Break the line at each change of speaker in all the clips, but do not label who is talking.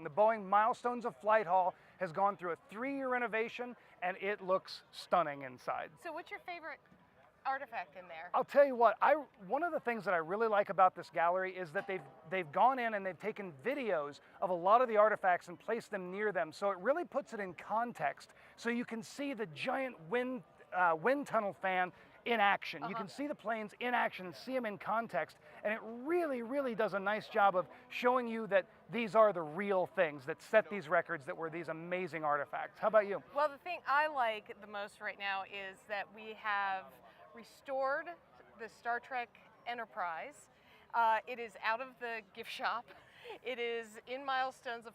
And the Boeing Milestones of Flight Hall has gone through a 3-year renovation, and it looks stunning inside.
So what's your favorite artifact in there?
I'll tell you what, one of the things that I really like about this gallery is that they've gone in and they've taken videos of a lot of the artifacts and placed them near them, so it really puts it in context. So you can see the giant wind tunnel fan in action. You can see the planes in action and see them in context, and it really, really does a nice job of showing you that these are the real things that set these records, that were these amazing artifacts. How about you?
Well, the thing I like the most right now is that we have restored the Star Trek Enterprise. It is out of the gift shop. It is in Milestones of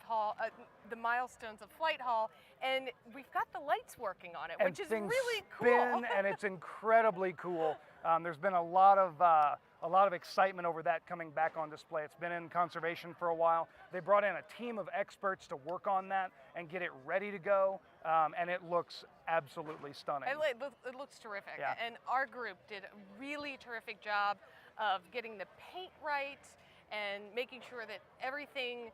the Milestones of Flight Hall, and we've got the lights working on it, which is really cool.
And it's incredibly cool. There's been a lot of excitement over that coming back on display. It's been in conservation for a while. They brought in a team of experts to work on that and get it ready to go, and it looks absolutely stunning.
It looks terrific, and our group did a really terrific job of getting the paint right and making sure that everything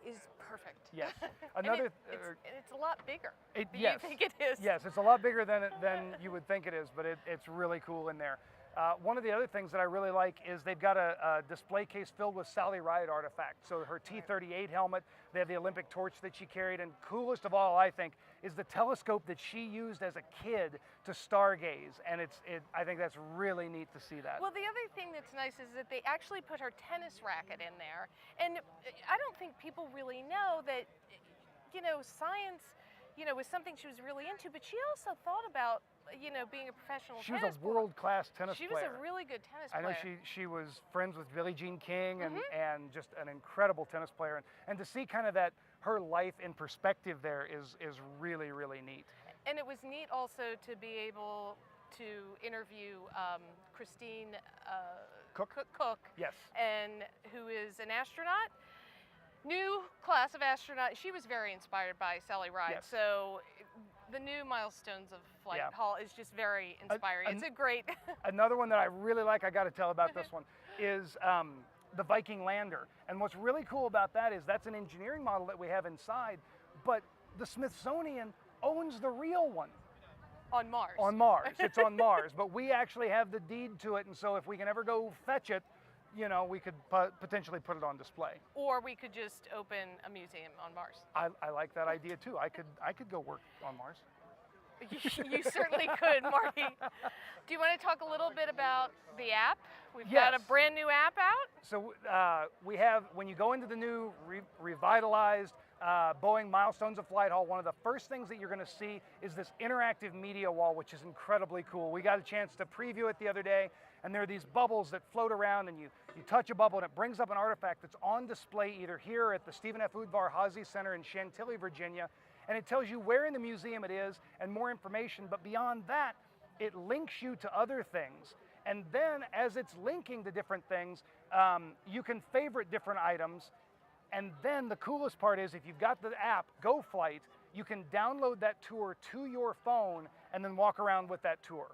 is perfect.
Yes.
And it's a lot bigger than you think it is.
Yes, it's a lot bigger than you would think it is, but it's really cool in there. One of the other things that I really like is they've got a display case filled with Sally Ride artifacts. So her T-38 helmet, they have the Olympic torch that she carried, and coolest of all, I think, is the telescope that she used as a kid to stargaze, and I think that's really neat to see that.
Well, the other thing that's nice is that they actually put her tennis racket in there, and I don't think people really know that, science, was something she was really into, but she also thought about, being a professional
She was
tennis
a world-class tennis player.
She was a really good tennis player.
I know she was friends with Billie Jean King and just an incredible tennis player. And to see kind of her life in perspective there is really, really neat.
And it was neat also to be able to interview Christine Cook.
Yes.
And who is an astronaut. New class of astronaut. She was very inspired by Sally Ride.
Yes.
So the new Milestones of Flight Hall is just very inspiring. It's a great...
Another one that I really like, I got to tell about this one, is the Viking lander. And what's really cool about that is that's an engineering model that we have inside, but the Smithsonian owns the real one.
On Mars.
On Mars. It's on Mars. But we actually have the deed to it, and so if we can ever go fetch it, we could potentially put it on display.
Or we could just open a museum on Mars.
I like that idea too. I could go work on Mars.
You certainly could, Marty. Do you want to talk a little bit about the app? We've
Yes.
got a brand new app out.
So we have, when you go into the new revitalized Boeing Milestones of Flight Hall, one of the first things that you're going to see is this interactive media wall, which is incredibly cool. We got a chance to preview it the other day, and there are these bubbles that float around, and you touch a bubble and it brings up an artifact that's on display either here at the Stephen F. Udvar-Hazy Center in Chantilly, Virginia, and it tells you where in the museum it is and more information. But beyond that, it links you to other things. And then as it's linking to different things, you can favorite different items. And then the coolest part is if you've got the app, GoFlight, you can download that tour to your phone and then walk around with that tour.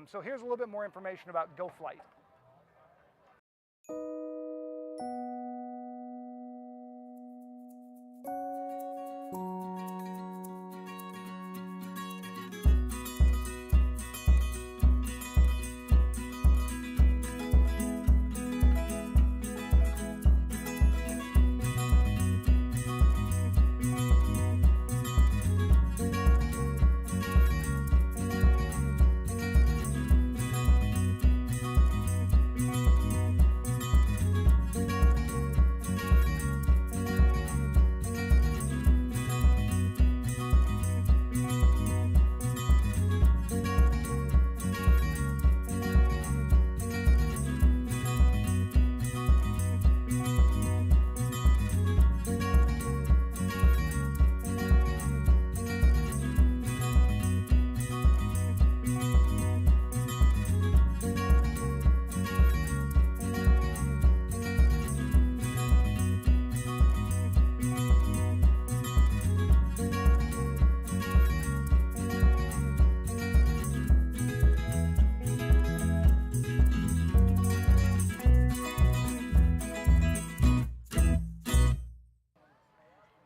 So here's a little bit more information about GoFlight.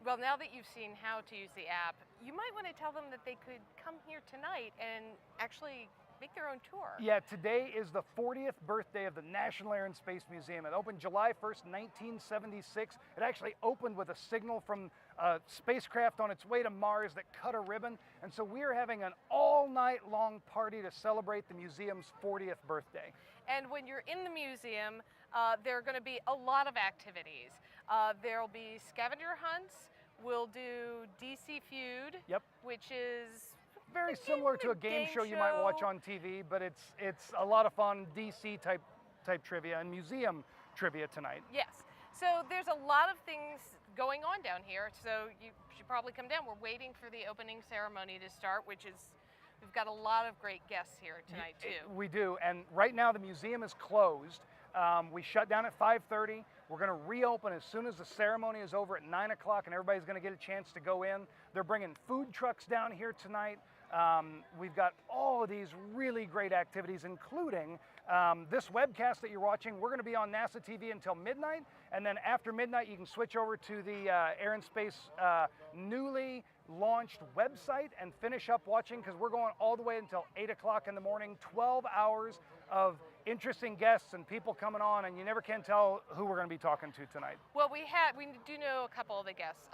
Well, now that you've seen how to use the app, you might want to tell them that they could come here tonight and actually make their own tour.
Yeah, today is the 40th birthday of the National Air and Space Museum. It opened July 1st, 1976. It actually opened with a signal from a spacecraft on its way to Mars that cut a ribbon. And so we are having an all-night long party to celebrate the museum's 40th birthday.
And when you're in the museum, there are going to be a lot of activities. There'll be scavenger hunts. We'll do DC Feud,
Yep.
which is
Very similar to a game show you might watch on TV, but it's a lot of fun DC type trivia and museum trivia tonight.
Yes. So there's a lot of things going on down here. So you should probably come down. We're waiting for the opening ceremony to start, which is, we've got a lot of great guests here tonight too.
We do, and right now the museum is closed. We shut down at 5:30. We're going to reopen as soon as the ceremony is over at 9 o'clock, and everybody's going to get a chance to go in. They're bringing food trucks down here tonight. We've got all of these really great activities, including this webcast that you're watching. We're going to be on NASA TV until midnight, and then after midnight, you can switch over to the Air and Space newly launched website and finish up watching, because we're going all the way until 8 o'clock in the morning, 12 hours of interesting guests and people coming on, and you never can tell who we're going to be talking to tonight.
Well, we do know a couple of the guests.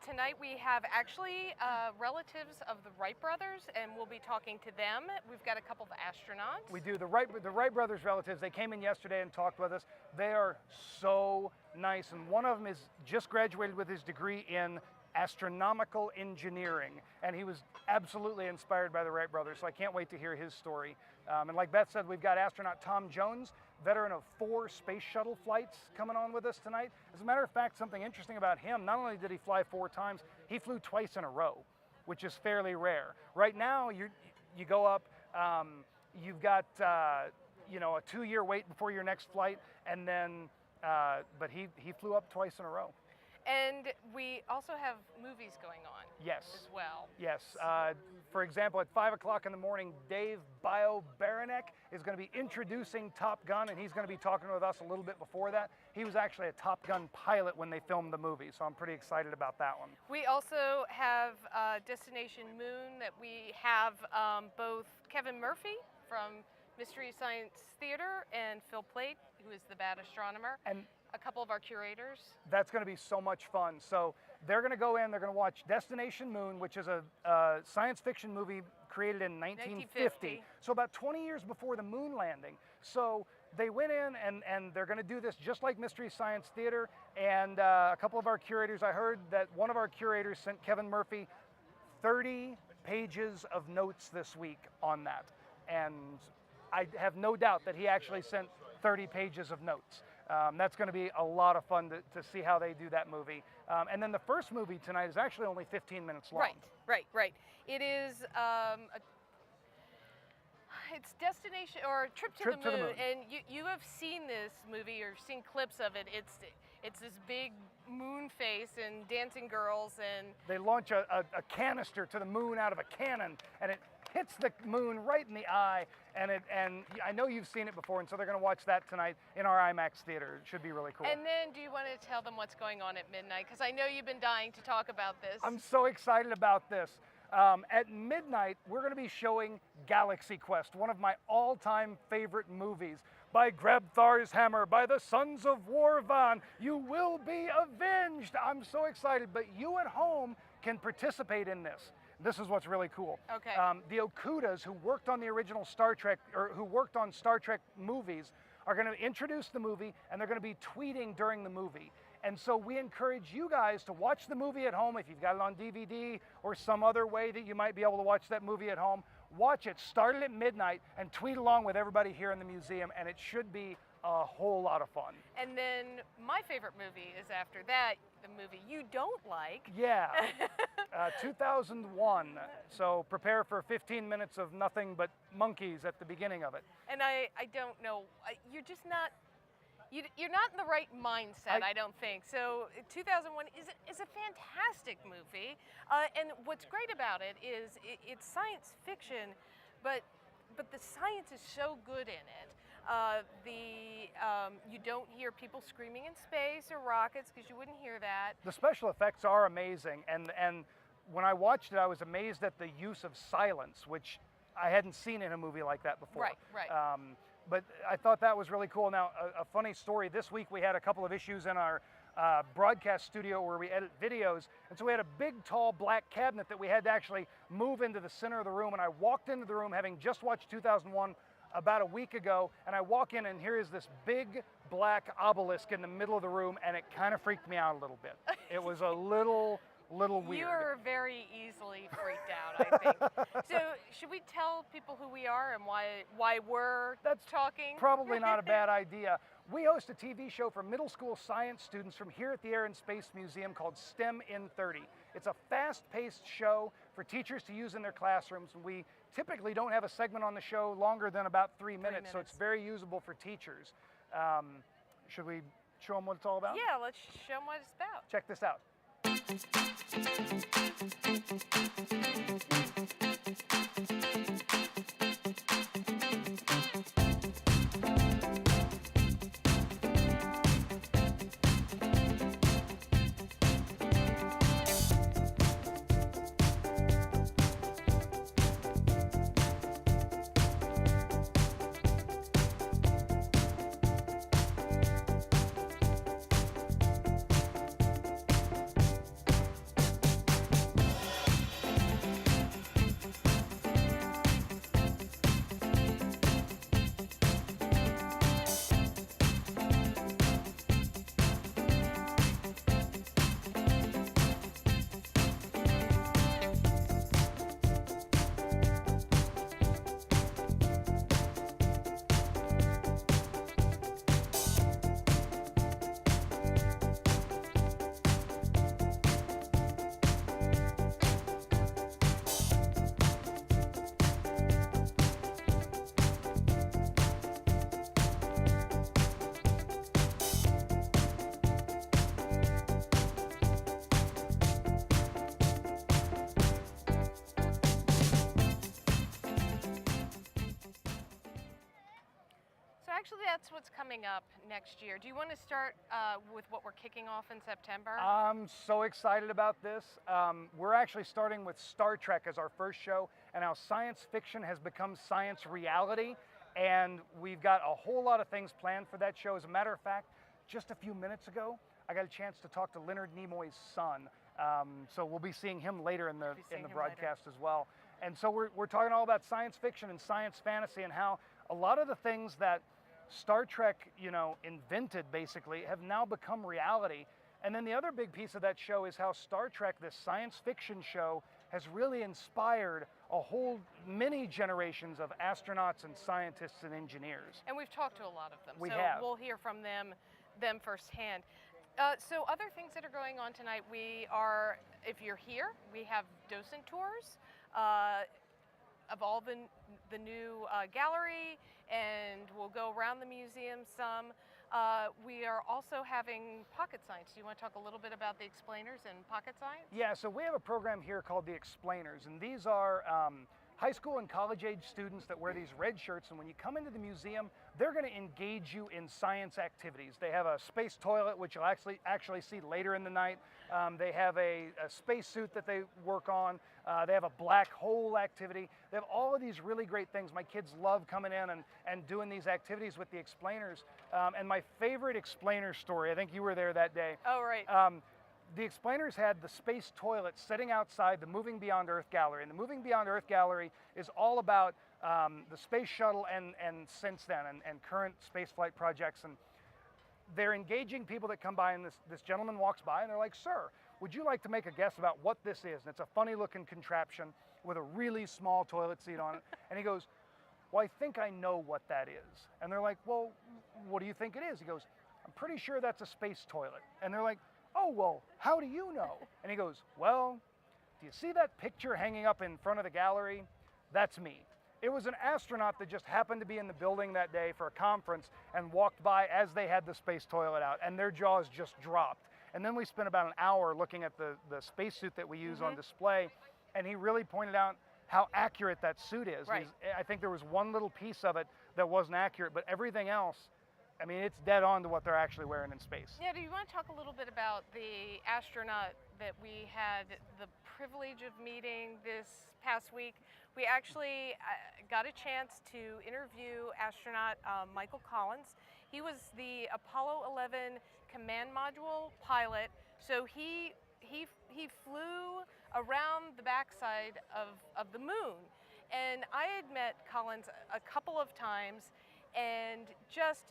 Tonight we have actually relatives of the Wright brothers, and we'll be talking to them. We've got a couple of astronauts.
We do. The Wright brothers relatives, they came in yesterday and talked with us. They are so nice, and one of them is just graduated with his degree in astronomical engineering, and he was absolutely inspired by the Wright brothers, so I can't wait to hear his story. And like Beth said, we've got astronaut Tom Jones, veteran of 4 space shuttle flights, coming on with us tonight. As a matter of fact, something interesting about him, not only did he fly 4 times, he flew twice in a row, which is fairly rare. Right now, you go up, you've got a 2-year wait before your next flight, and then, but he flew up twice in a row.
And we also have movies going on.
Yes.
As well.
Yes. For example, at 5 o'clock in the morning, Dave Bio-Baranek is going to be introducing Top Gun, and he's going to be talking with us a little bit before that. He was actually a Top Gun pilot when they filmed the movie, so I'm pretty excited about that one.
We also have Destination Moon, that we have both Kevin Murphy from Mystery Science Theater and Phil Plait, who is the bad astronomer. And a couple of our curators.
That's going to be so much fun. So they're going to go in, they're going to watch Destination Moon, which is a science fiction movie created in 1950. So about 20 years before the moon landing. So they went in and they're going to do this just like Mystery Science Theater. And a couple of our curators, I heard that one of our curators sent Kevin Murphy 30 pages of notes this week on that. And I have no doubt that he actually sent 30 pages of notes. That's going to be a lot of fun to see how they do that movie. And then the first movie tonight is actually only 15 minutes long.
Right. It is it's Destination or Trip to the Moon. And you have seen this movie or seen clips of it. It's this big moon face and dancing girls, and
they launch a canister to the moon out of a cannon, and it hits the moon right in the eye, and I know you've seen it before, and so they're going to watch that tonight in our IMAX theater. It should be really cool.
And then, do you want to tell them what's going on at midnight? Because I know you've been dying to talk about this.
I'm so excited about this. At midnight, we're going to be showing Galaxy Quest, one of my all-time favorite movies. By Grabthar's hammer, by the sons of Warvan, you will be avenged. I'm so excited, but you at home can participate in this. This is what's really cool.
Okay.
The Okudas, who worked on the original Star Trek, or who worked on Star Trek movies, are going to introduce the movie, and they're going to be tweeting during the movie. And so we encourage you guys to watch the movie at home. If you've got it on DVD or some other way that you might be able to watch that movie at home, watch it, start it at midnight, and tweet along with everybody here in the museum, and it should be a whole lot of fun.
And then my favorite movie is after that, the movie you don't like.
Yeah, 2001. So prepare for 15 minutes of nothing but monkeys at the beginning of it.
And I don't know, you're just not, you're not in the right mindset, I don't think. So 2001 is a fantastic movie. And what's great about it is it's science fiction, but the science is so good in it. You don't hear people screaming in space or rockets because you wouldn't hear that.
The special effects are amazing, and when I watched it, I was amazed at the use of silence, which I hadn't seen in a movie like that before.
Right.
But I thought that was really cool. Now, a funny story, this week we had a couple of issues in our broadcast studio where we edit videos, and so we had a big, tall, black cabinet that we had to actually move into the center of the room, and I walked into the room having just watched 2001 about a week ago, and I walk in and here is this big black obelisk in the middle of the room, and it kind of freaked me out a little bit. It was a little weird.
You are very easily freaked out, I think. So should we tell people who we are and why we're talking?
Probably not a bad idea. We host a TV show for middle school science students from here at the Air and Space Museum called STEM in 30. It's a fast-paced show for teachers to use in their classrooms. We typically don't have a segment on the show longer than about 3 minutes, so it's very usable for teachers. Should we show them what it's all about?
Yeah, let's show them what it's about.
Check this out.
Actually, that's what's coming up next year. Do you want to start with what we're kicking off in September?
I'm so excited about this. We're actually starting with Star Trek as our first show, and how science fiction has become science reality. And we've got a whole lot of things planned for that show. As a matter of fact, just a few minutes ago, I got a chance to talk to Leonard Nimoy's son. So we'll be seeing him later in the broadcast as well. And so we're talking all about science fiction and science fantasy, and how a lot of the things that Star Trek, invented basically, have now become reality. And then the other big piece of that show is how Star Trek, this science fiction show, has really inspired a whole many generations of astronauts and scientists and engineers.
And we've talked to a lot of them.
We have.
We'll hear from them firsthand. So other things that are going on tonight, if you're here, we have docent tours of all the new gallery, and we'll go around the museum some. We are also having pocket science. Do you want to talk a little bit about the explainers and pocket science?
Yeah, so we have a program here called the Explainers, and these are high school and college age students that wear these red shirts, and when you come into the museum, they're going to engage you in science activities. They have a space toilet, which you'll actually see later in the night. They have a space suit that they work on. They have a black hole activity. They have all of these really great things. My kids love coming in and doing these activities with the Explainers. And my favorite Explainer story, I think you were there that day.
Oh, right.
The Explainers had the space toilet sitting outside the Moving Beyond Earth Gallery. And the Moving Beyond Earth Gallery is all about the space shuttle and since then, and current spaceflight projects. And they're engaging people that come by, and this gentleman walks by, and they're like, "Sir, would you like to make a guess about what this is?" And it's a funny looking contraption with a really small toilet seat on it. And he goes, "Well, I think I know what that is." And they're like, "Well, what do you think it is?" He goes, "I'm pretty sure that's a space toilet." And they're like, "Oh, well, how do you know?" And he goes, "Well, do you see that picture hanging up in front of the gallery? That's me." It was an astronaut that just happened to be in the building that day for a conference and walked by as they had the space toilet out, and their jaws just dropped. And then we spent about an hour looking at the spacesuit that we use on display, and he really pointed out how accurate that suit is.
Right.
I think there was one little piece of it that wasn't accurate, but everything else, I mean, it's dead on to what they're actually wearing in space.
Yeah, do you want to talk a little bit about the astronaut that we had the privilege of meeting this past week? We actually got a chance to interview astronaut Michael Collins. He was the Apollo 11 command module pilot, so he flew around the backside of the moon. And I had met Collins a couple of times, and just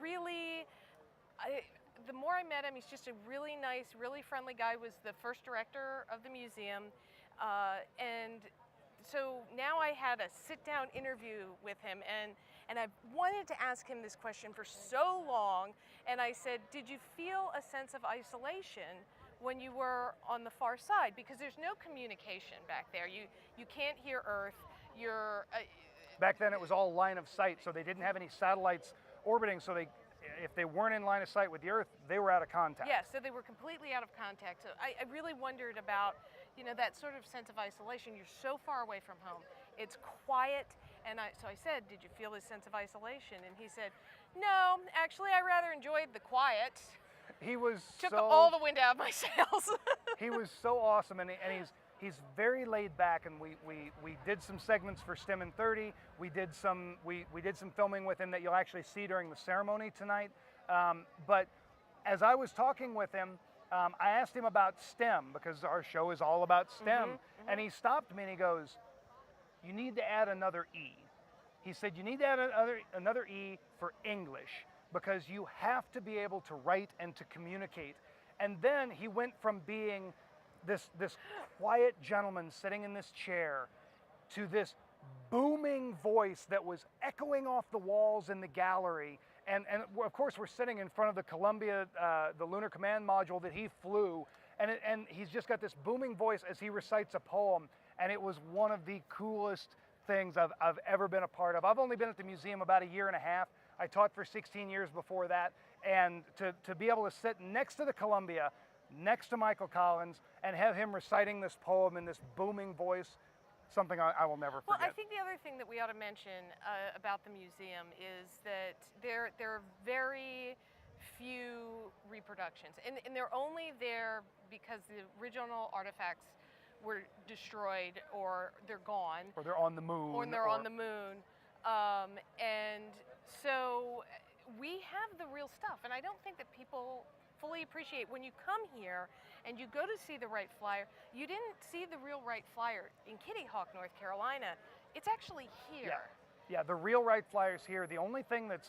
really, the more I met him, he's just a really nice, really friendly guy. Was the first director of the museum, and so now I had a sit-down interview with him, and I wanted to ask him this question for so long, and I said, did you feel a sense of isolation when you were on the far side? Because there's no communication back there. You can't hear Earth. You're
Back then it was all line of sight, so they didn't have any satellites orbiting, so if they weren't in line of sight with the Earth, they were out of contact.
Yeah, so they were completely out of contact. So I really wondered about, that sort of sense of isolation. You're so far away from home. It's quiet, and so I said, did you feel this sense of isolation? And he said, no, actually I rather enjoyed the quiet.
He was
Took all the wind out of my sails.
He was so awesome, and he's very laid back, and we did some segments for STEM in 30. We did some filming with him that you'll actually see during the ceremony tonight. But as I was talking with him, I asked him about STEM, because our show is all about STEM, and he stopped me and he goes, you need to add another E. He said, you need to add another E for English, because you have to be able to write and to communicate. And then he went from being this quiet gentleman sitting in this chair to this booming voice that was echoing off the walls in the gallery. And of course, we're sitting in front of the Columbia, the Lunar Command Module that he flew. And he's just got this booming voice as he recites a poem. And it was one of the coolest things I've ever been a part of. I've only been at the museum about a year and a half. I taught for 16 years before that. And to be able to sit next to the Columbia, next to Michael Collins, and have him reciting this poem in this booming voice, something I will never forget.
Well, I think the other thing that we ought to mention about the museum is that there are very few reproductions, and they're only there because the original artifacts were destroyed, or they're gone,
or they're on the moon,
on the moon, and so we have the real stuff, and I don't think that people fully appreciate when you come here and you go to see the Wright Flyer. You didn't see the real Wright Flyer in Kitty Hawk, North Carolina. It's actually here.
Yeah, the real Wright Flyer's here. The only thing there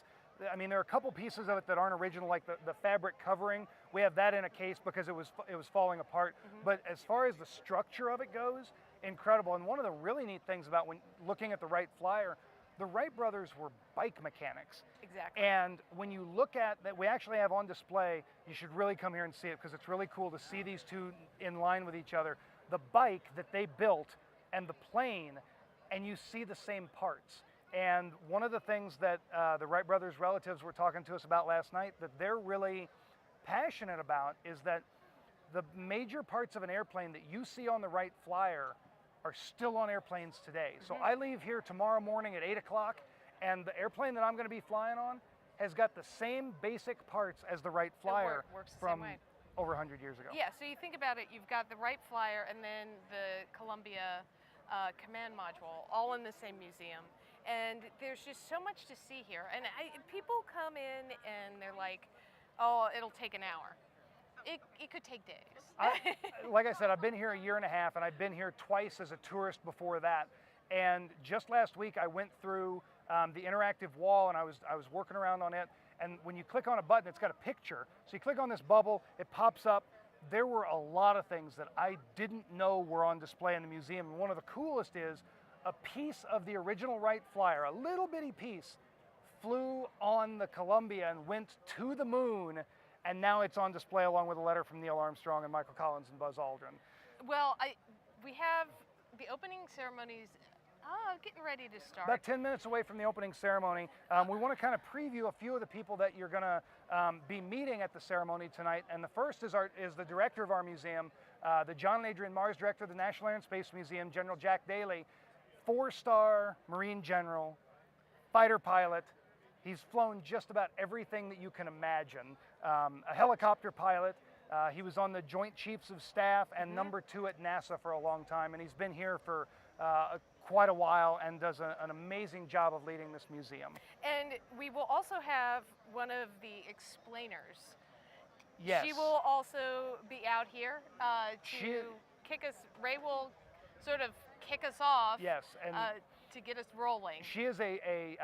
are a couple pieces of it that aren't original, like the fabric covering. We have that in a case because it was falling apart. But as far as the structure of it goes, incredible. And one of the really neat things about when looking at the Wright Flyer, the Wright brothers were bike mechanics.
Exactly.
And when you look at that, we actually have on display, you should really come here and see it, because it's really cool to see these two in line with each other. The bike that they built and the plane, and you see the same parts. And one of the things that the Wright brothers' relatives were talking to us about last night that they're really passionate about is that the major parts of an airplane that you see on the Wright Flyer are still on airplanes today. So I leave here tomorrow morning at 8 o'clock, and the airplane that I'm going to be flying on has got the same basic parts as the Wright Flyer
works the
from
same way.
over 100 years ago.
Yeah, so you think about it, you've got the Wright Flyer and then the Columbia command module, all in the same museum. And there's just so much to see here. And people come in and they're like, oh, it'll take an hour. It could take days.
Like I said, I've been here a year and a half, and I've been here twice as a tourist before that. And just last week, I went through the interactive wall, and I was working around on it. And when you click on a button, it's got a picture. So you click on this bubble, it pops up. There were a lot of things that I didn't know were on display in the museum. And one of the coolest is a piece of the original Wright Flyer, a little bitty piece, flew on the Columbia and went to the moon. And now it's on display along with a letter from Neil Armstrong and Michael Collins and Buzz Aldrin.
Well, we have the opening ceremonies getting ready to start.
About 10 minutes away from the opening ceremony. We want to kind of preview a few of the people that you're going to be meeting at the ceremony tonight. And the first is the director of our museum, the John and Adrian Mars director of the National Air and Space Museum, General Jack Daly. 4-star Marine general, fighter pilot. He's flown just about everything that you can imagine. A helicopter pilot. He was on the Joint Chiefs of Staff and #2 at NASA for a long time, and he's been here for quite a while and does an amazing job of leading this museum.
And we will also have one of the explainers.
Yes.
She will also be out here to kick us. Ray will sort of kick us off.
Yes, and
to get us rolling.
she is an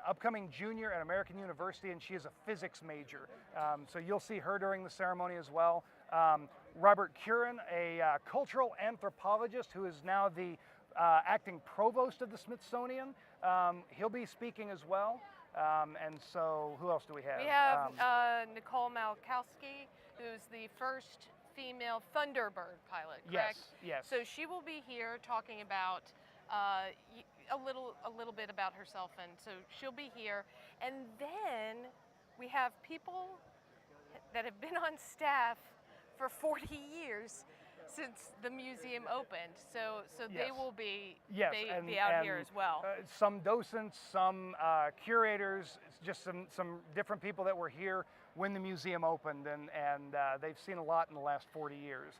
upcoming junior at American University, and she is a physics major. So you'll see her during the ceremony as well. Robert Curran, a cultural anthropologist who is now the acting provost of the Smithsonian. He'll be speaking as well. And so who else do we have?
We have Nicole Malkowski, who's the first female Thunderbird pilot, correct?
Yes.
So she will be here talking about a little bit about herself, and so she'll be here. And then we have people that have been on staff for 40 years since the museum opened. So they will be be out here as well.
Some docents, some curators, just some different people that were here when the museum opened, and they've seen a lot in the last 40 years.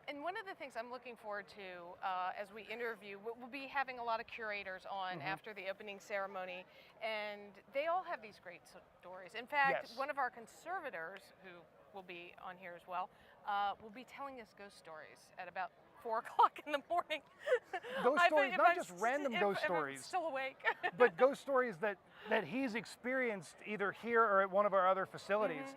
And one of the things I'm looking forward to as we interview, we'll be having a lot of curators on after the opening ceremony, and they all have these great stories. In fact, one of our conservators, who will be on here as well, will be telling us ghost stories at about 4 o'clock in the morning.
Ghost stories, not just random ghost stories.
If I'm still awake.
But ghost stories that he's experienced either here or at one of our other facilities.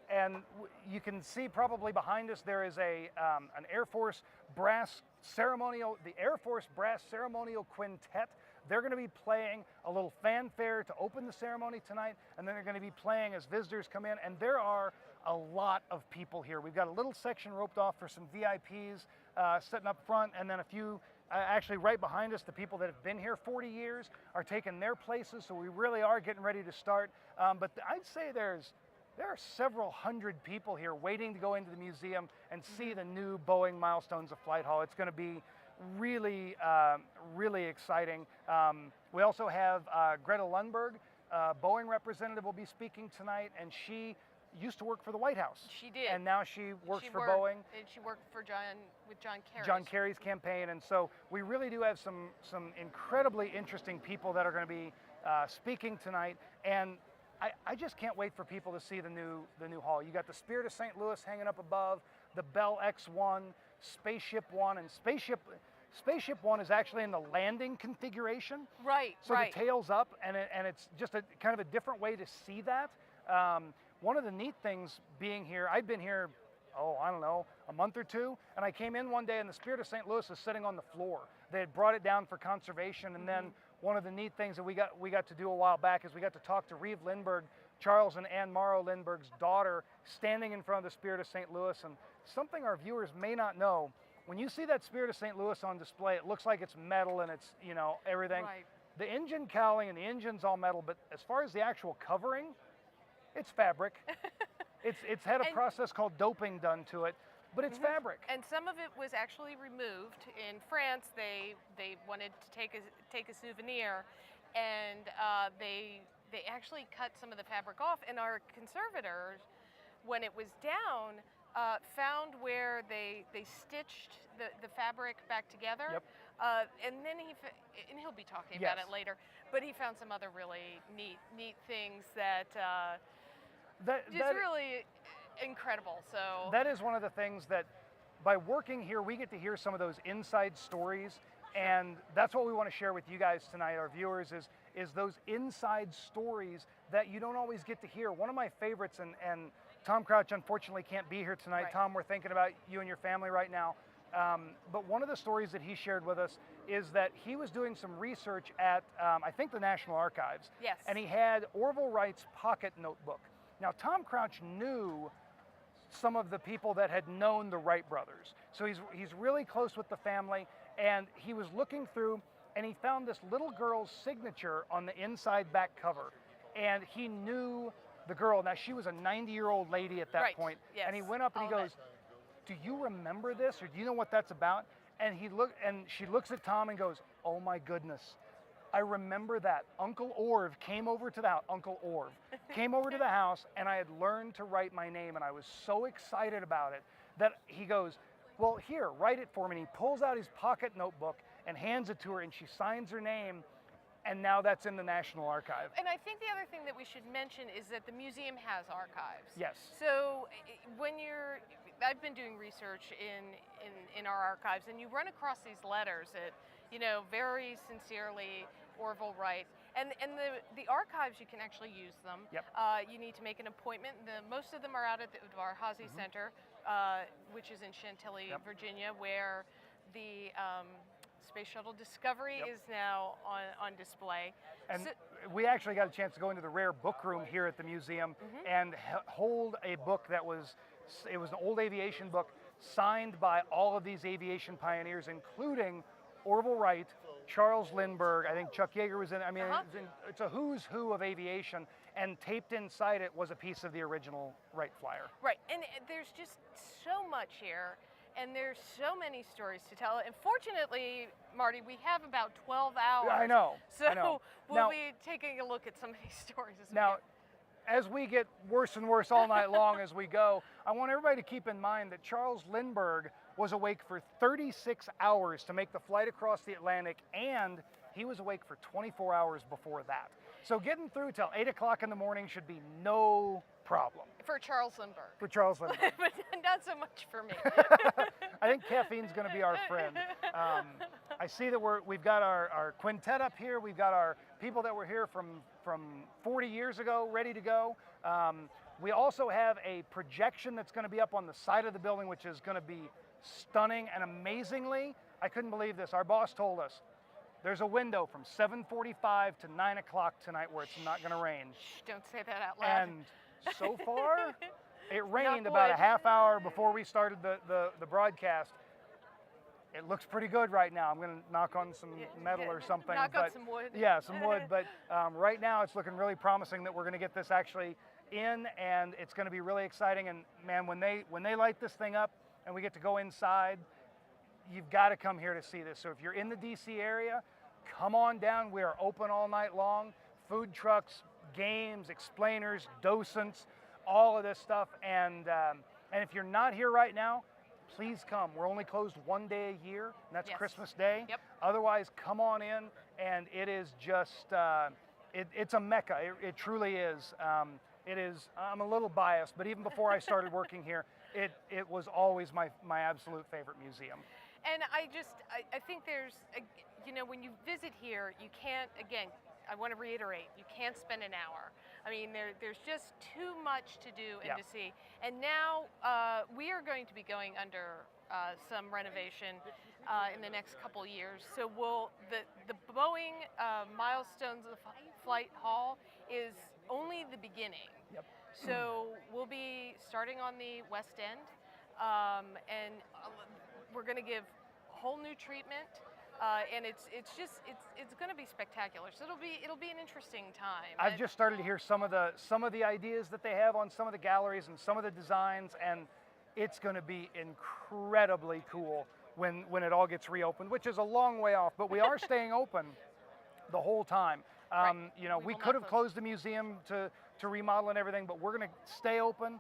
And you can see probably behind us there is an Air Force brass ceremonial, the Air Force Brass Ceremonial Quintet. They're going to be playing a little fanfare to open the ceremony tonight, and then they're going to be playing as visitors come in. And there are a lot of people here. We've got a little section roped off for some VIPs sitting up front, and then a few actually right behind us. The people that have been here 40 years are taking their places, so we really are getting ready to start. But I'd say there are several hundred people here waiting to go into the museum and see the new Boeing Milestones of Flight Hall. It's going to be really, really exciting. We also have Greta Lundberg, Boeing representative, will be speaking tonight, and she used to work for the White House.
She did.
And now she works for Boeing.
And she worked for John Kerry.
John Kerry's campaign, and so we really do have some incredibly interesting people that are going to be speaking tonight, and I just can't wait for people to see the new hall. You got the Spirit of St. Louis hanging up above, the Bell X-1, Spaceship One, and Spaceship One is actually in the landing configuration.
Right.
So the tail's up, and it's just a kind of a different way to see that. One of the neat things being here, I've been here, I don't know, a month or two, and I came in one day and the Spirit of St. Louis is sitting on the floor. They had brought it down for conservation, and then one of the neat things that we got to do a while back is we got to talk to Reeve Lindbergh, Charles and Ann Morrow Lindbergh's daughter, standing in front of the Spirit of St. Louis. And something our viewers may not know, when you see that Spirit of St. Louis on display, it looks like it's metal and it's, everything.
Right.
The engine cowling and the engine's all metal, but as far as the actual covering, it's fabric. It's had a process called doping done to it, but it's fabric.
And some of it was actually removed. In France, they wanted to take a souvenir, and they actually cut some of the fabric off. And our conservators, when it was down, found where they stitched the fabric back together.
Yep.
And then he'll be talking about it later. But he found some other really neat things that really incredible. So
that is one of the things that by working here, we get to hear some of those inside stories, and that's what we want to share with you guys tonight, our viewers, is those inside stories that you don't always get to hear. One of my favorites, and Tom Crouch unfortunately can't be here tonight.
Right.
Tom, we're thinking about you and your family right now. But one of the stories that he shared with us is that he was doing some research at, I think, the National Archives.
Yes.
And he had Orville Wright's pocket notebook. Now, Tom Crouch knew some of the people that had known the Wright brothers. So he's really close with the family, and he was looking through, and he found this little girl's signature on the inside back cover. And he knew the girl. Now, she was a 90-year-old lady at that point.
Yes.
And he went up and he goes, "Do you remember this, or do you know what that's about?" And she looks at Tom and goes, "Oh my goodness, I remember that. Uncle Orv came over to the house. Uncle Orv came over to the house, and I had learned to write my name, and I was so excited about it that he goes, well, here, write it for me." And he pulls out his pocket notebook and hands it to her, and she signs her name, and now that's in the National Archive.
And I think the other thing that we should mention is that the museum has archives.
Yes.
So I've been doing research in our archives, and you run across these letters that, very sincerely Orville writes. And the archives, you can actually use them.
Yep.
You need to make an appointment. Most of them are out at the Varhazy Center, which is in Chantilly, Virginia, where the Space Shuttle Discovery is now on display.
And we actually got a chance to go into the rare book room here at the museum and hold a book it was an old aviation book signed by all of these aviation pioneers, including Orville Wright, Charles Lindbergh, I think Chuck Yeager was in it. I mean, it's a who's who of aviation, and taped inside it was a piece of the original Wright Flyer.
Right, and there's just so much here, and there's so many stories to tell. And fortunately, Marty, we have about 12 hours.
I know.
So we'll
now,
be taking a look at some of these stories
as we get worse and worse all night long as we go, I want everybody to keep in mind that Charles Lindbergh was awake for 36 hours to make the flight across the Atlantic, and he was awake for 24 hours before that. So getting through till 8 o'clock in the morning should be no problem.
For Charles Lindbergh.
For Charles Lindbergh.
But not so much for me.
I think caffeine's going to be our friend. I see that we've got our quintet up here. We've got our people that were here from 40 years ago ready to go. We also have a projection that's going to be up on the side of the building, which is going to be stunning. And amazingly, I couldn't believe this. Our boss told us there's a window from 7:45 to 9 o'clock tonight where it's not going to rain.
Shh, don't say that out loud.
And so far, it rained about a half hour before we started the broadcast. It looks pretty good right now. I'm going to knock on some metal or something.
Knock on some wood.
Yeah, some wood. But right now, it's looking really promising that we're going to get this actually in, and it's going to be really exciting. And man, when they light this thing up and we get to go inside, you've got to come here to see this. So if you're in the DC area, come on down. We are open all night long. Food trucks, games, explainers, docents, all of this stuff. And if you're not here right now, please come. We're only closed one day a year, and that's Christmas Day.
Yep.
Otherwise, come on in, and it is just, it's a mecca. It truly is. It is. I'm a little biased, but even before I started working here, it was always my absolute favorite museum.
And I think there's, when you visit here, you can't, again, I want to reiterate, you can't spend an hour. I mean, there's just too much to do and to see. And now we are going to be going under some renovation in the next couple years. So the Boeing Milestones of Flight Hall is only the beginning.
Yep.
So we'll be starting on the West End, and we're going to give whole new treatment. And it's going to be spectacular. So it'll be an interesting time.
I've just started to hear some of the ideas that they have on some of the galleries and some of the designs, and it's going to be incredibly cool when it all gets reopened, which is a long way off. But we are staying open the whole time. We could have closed the museum to remodel and everything, but we're going to stay open.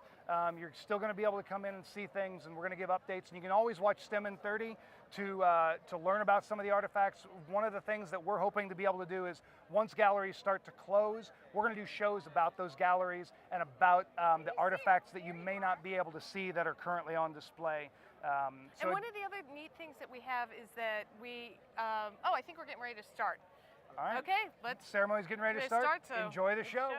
You're still going to be able to come in and see things, and we're going to give updates. And you can always watch STEM in 30 to learn about some of the artifacts. One of the things that we're hoping to be able to do is once galleries start to close, we're going to do shows about those galleries and about the artifacts that you may not be able to see that are currently on display.
And one of the other neat things that we have is that I think we're getting ready to start.
All right.
Okay,
ceremony's getting ready to start.
So
Enjoy the show.